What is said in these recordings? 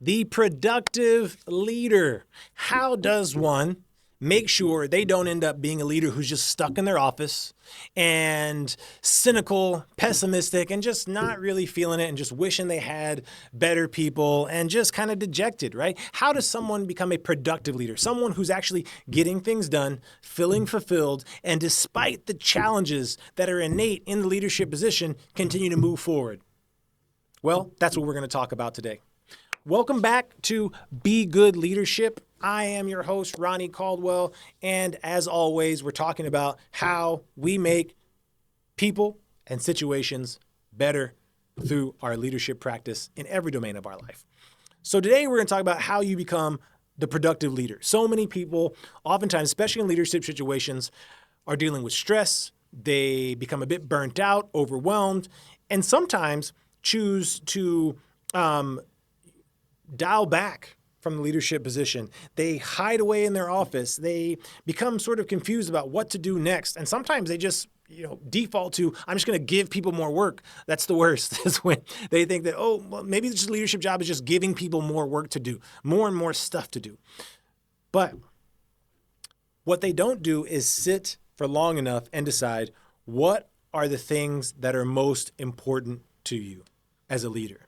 The productive leader. How does one make sure they don't end up being a leader who's just stuck in their office and cynical, pessimistic, and just not really feeling it and just wishing they had better people and just kind of dejected, right? How does someone become a productive leader? Someone who's actually getting things done, feeling fulfilled, and despite the challenges that are innate in the leadership position, continue to move forward. Well, that's what we're going to talk about today. Welcome back to Be Good Leadership. I am your host, Ronnie Caldwell, and as always, we're talking about how we make people and situations better through our leadership practice in every domain of our life. So today we're going to talk about how you become the productive leader. So many people, oftentimes, especially in leadership situations, are dealing with stress. They become a bit burnt out, overwhelmed, and sometimes choose to dial back from the leadership position. They hide away in their office. They become sort of confused about what to do next. And sometimes they just, default to, I'm just going to give people more work. That's the worst, is when they think that, well, maybe this leadership job is just giving people more work to do, more and more stuff to do. But what they don't do is sit for long enough and decide what are the things that are most important to you as a leader.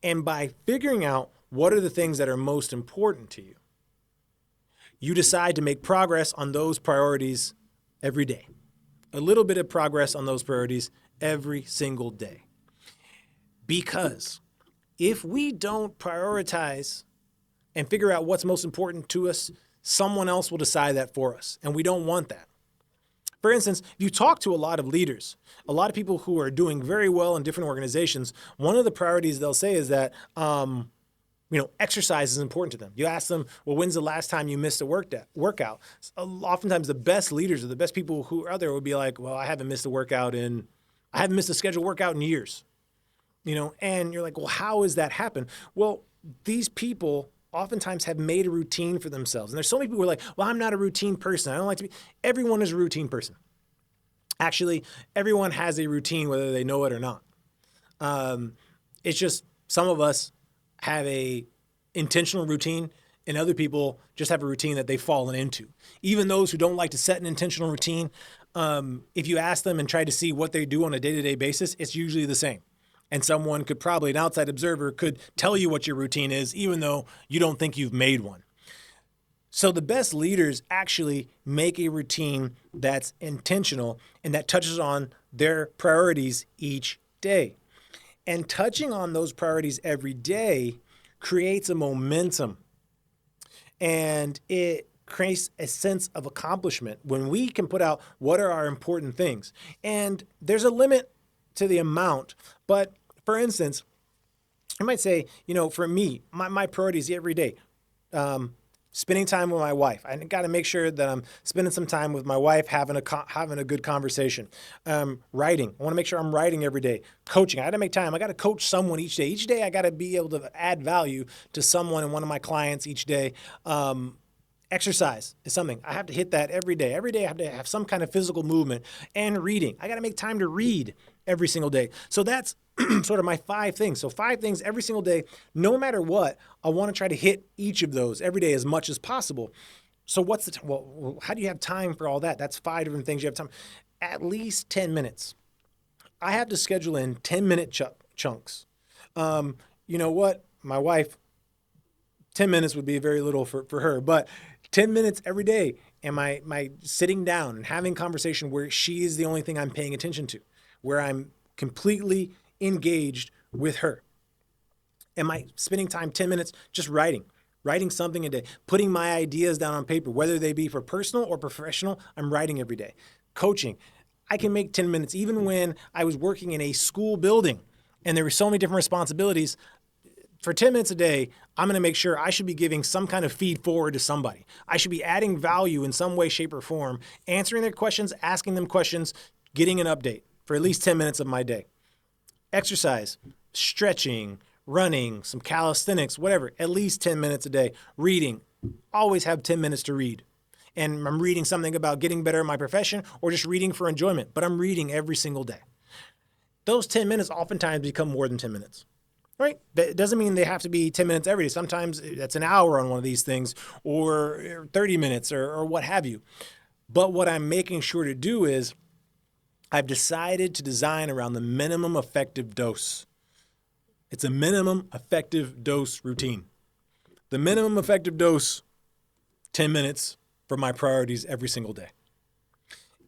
And by figuring out what are the things that are most important to you, you decide to make progress on those priorities every day. A little bit of progress on those priorities every single day. Because if we don't prioritize and figure out what's most important to us, someone else will decide that for us. And we don't want that. For instance, if you talk to a lot of leaders, a lot of people who are doing very well in different organizations, one of the priorities they'll say is that, exercise is important to them. You ask them, well, when's the last time you missed a workout? Oftentimes the best leaders or the best people who are there would be like, well, I haven't missed a scheduled workout in years, and you're like, well, how has that happened? Well, these people oftentimes have made a routine for themselves. And there's so many people who are like, well, I'm not a routine person. I don't like to be. Everyone is a routine person. Actually, everyone has a routine, whether they know it or not. It's just some of us have a intentional routine and other people just have a routine that they've fallen into. Even those who don't like to set an intentional routine, if you ask them and try to see what they do on a day-to-day basis, it's usually the same. And someone could probably, an outside observer, could tell you what your routine is, even though you don't think you've made one. So the best leaders actually make a routine that's intentional and that touches on their priorities each day. And touching on those priorities every day creates a momentum. And it creates a sense of accomplishment when we can put out what are our important things. And there's a limit to the amount, but for instance, I might say, for me, my priorities every day, spending time with my wife. I got to make sure that I'm spending some time with my wife, having a good conversation. Writing. I want to make sure I'm writing every day. Coaching. I got to make time. I got to coach someone each day. Each day I got to be able to add value to someone and one of my clients each day. Exercise is something. I have to hit that every day. Every day I have to have some kind of physical movement. And reading. I got to make time to read every single day. So that's sort of my 5 things. So 5 things every single day, no matter what, I want to try to hit each of those every day as much as possible. So what's the well, how do you have time for all that? That's 5 different things you have time. At least 10 minutes. I have to schedule in 10-minute chunks. You know what? My wife, 10 minutes would be very little for her, but 10 minutes every day. Am I sitting down and having conversation where she is the only thing I'm paying attention to, where I'm completely engaged with her? Am I spending time 10 minutes just writing something a day, putting my ideas down on paper, whether they be for personal or professional? I'm writing every day. Coaching. I can make 10 minutes. Even when I was working in a school building and there were so many different responsibilities, for 10 minutes a day, I'm going to make sure I should be giving some kind of feed forward to somebody. I should be adding value in some way, shape, or form, answering their questions, asking them questions, getting an update for at least 10 minutes of my day. Exercise, stretching, running, some calisthenics, whatever, at least 10 minutes a day. Reading, always have 10 minutes to read. And I'm reading something about getting better at my profession or just reading for enjoyment, but I'm reading every single day. Those 10 minutes oftentimes become more than 10 minutes. right? That doesn't mean they have to be 10 minutes every day. Sometimes that's an hour on one of these things, or 30 minutes, or what have you. But what I'm making sure to do is I've decided to design around the minimum effective dose. It's a minimum effective dose routine. The minimum effective dose, 10 minutes for my priorities every single day.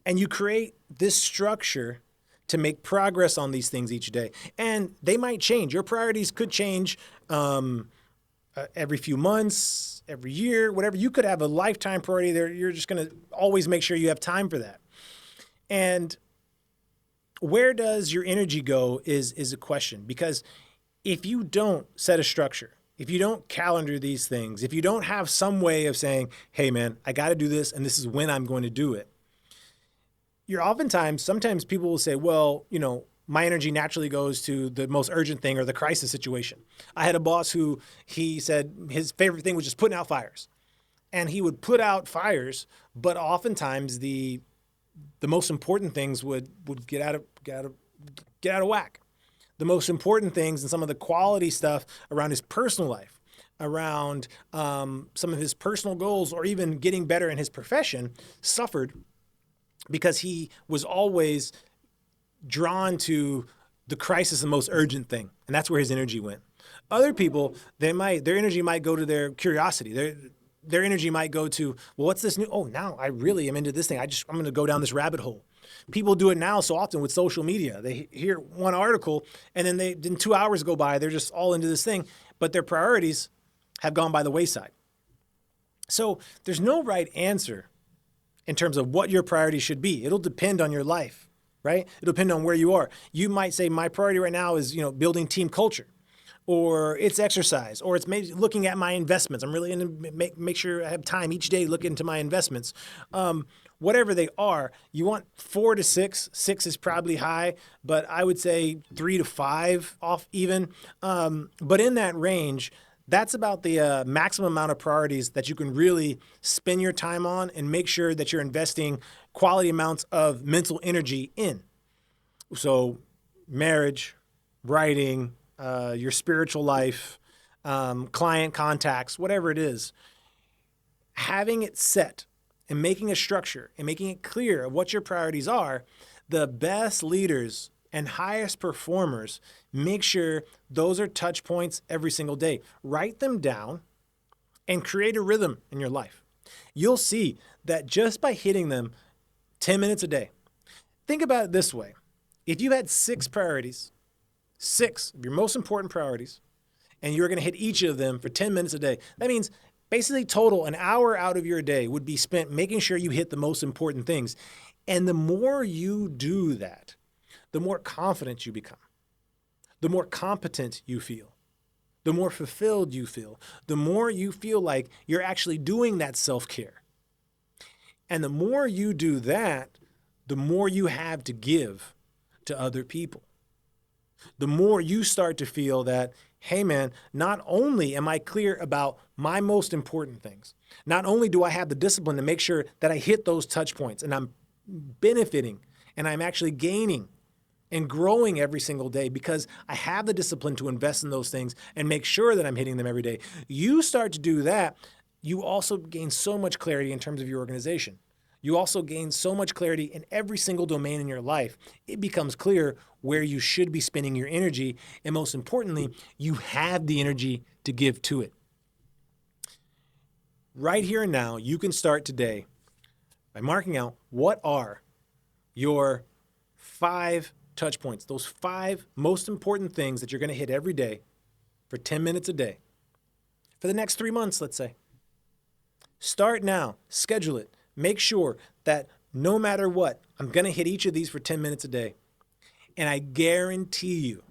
And you create this structure to make progress on these things each day. And they might change. Your priorities could change every few months, every year, whatever. You could have a lifetime priority there. You're just going to always make sure you have time for that. And where does your energy go is a question. Because if you don't set a structure, if you don't calendar these things, if you don't have some way of saying, hey man, I got to do this and this is when I'm going to do it, sometimes people will say, well, my energy naturally goes to the most urgent thing or the crisis situation. I had a boss who he said his favorite thing was just putting out fires. And he would put out fires, but oftentimes the most important things would get out of whack. The most important things and some of the quality stuff around his personal life, around some of his personal goals, or even getting better in his profession, suffered because he was always drawn to the crisis, the most urgent thing. And that's where his energy went. Other people, their energy might go to their curiosity. Their energy might go to, well, what's this new? Oh, now I really am into this thing. I'm going to go down this rabbit hole. People do it now so often with social media. They hear one article and then 2 hours go by. They're just all into this thing, but their priorities have gone by the wayside. So there's no right answer in terms of what your priorities should be. It'll depend on your life, right? It'll depend on where you are. You might say my priority right now is, building team culture, or it's exercise, or it's maybe looking at my investments. I'm really going to make sure I have time each day to look into my investments. Whatever they are, you want 4 to 6. 6 is probably high, but I would say 3 to 5 off even. But in that range, that's about the maximum amount of priorities that you can really spend your time on and make sure that you're investing quality amounts of mental energy in. So marriage, writing, your spiritual life, client contacts, whatever it is, having it set and making a structure and making it clear of what your priorities are, the best leaders and highest performers make sure those are touch points every single day. Write them down and create a rhythm in your life. You'll see that just by hitting them 10 minutes a day. Think about it this way. If you had 6 priorities, 6 of your most important priorities, and you're going to hit each of them for 10 minutes a day, that means basically total an hour out of your day would be spent making sure you hit the most important things. And the more you do that, the more confident you become, the more competent you feel, the more fulfilled you feel, the more you feel like you're actually doing that self-care. And the more you do that, the more you have to give to other people. The more you start to feel that, hey man, not only am I clear about my most important things, not only do I have the discipline to make sure that I hit those touch points and I'm benefiting and I'm actually gaining and growing every single day because I have the discipline to invest in those things and make sure that I'm hitting them every day. You start to do that, you also gain so much clarity in terms of your organization. You also gain so much clarity in every single domain in your life. It becomes clear where you should be spending your energy. And most importantly, you have the energy to give to it. Right here and now, you can start today by marking out what are your 5 touch points, those 5 most important things that you're going to hit every day for 10 minutes a day for the next 3 months, let's say. Start now, schedule it. Make sure that no matter what, I'm going to hit each of these for 10 minutes a day. And I guarantee you,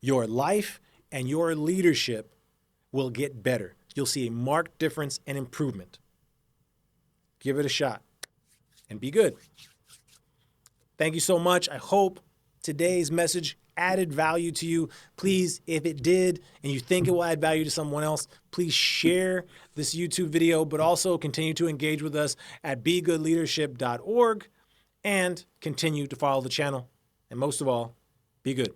your life and your leadership will get better. You'll see a marked difference and improvement. Give it a shot and be good. Thank you so much. I hope today's message added value to you. Please, if it did and you think it will add value to someone else, please share this YouTube video, but also continue to engage with us at begoodleadership.org and continue to follow the channel. And most of all, be good.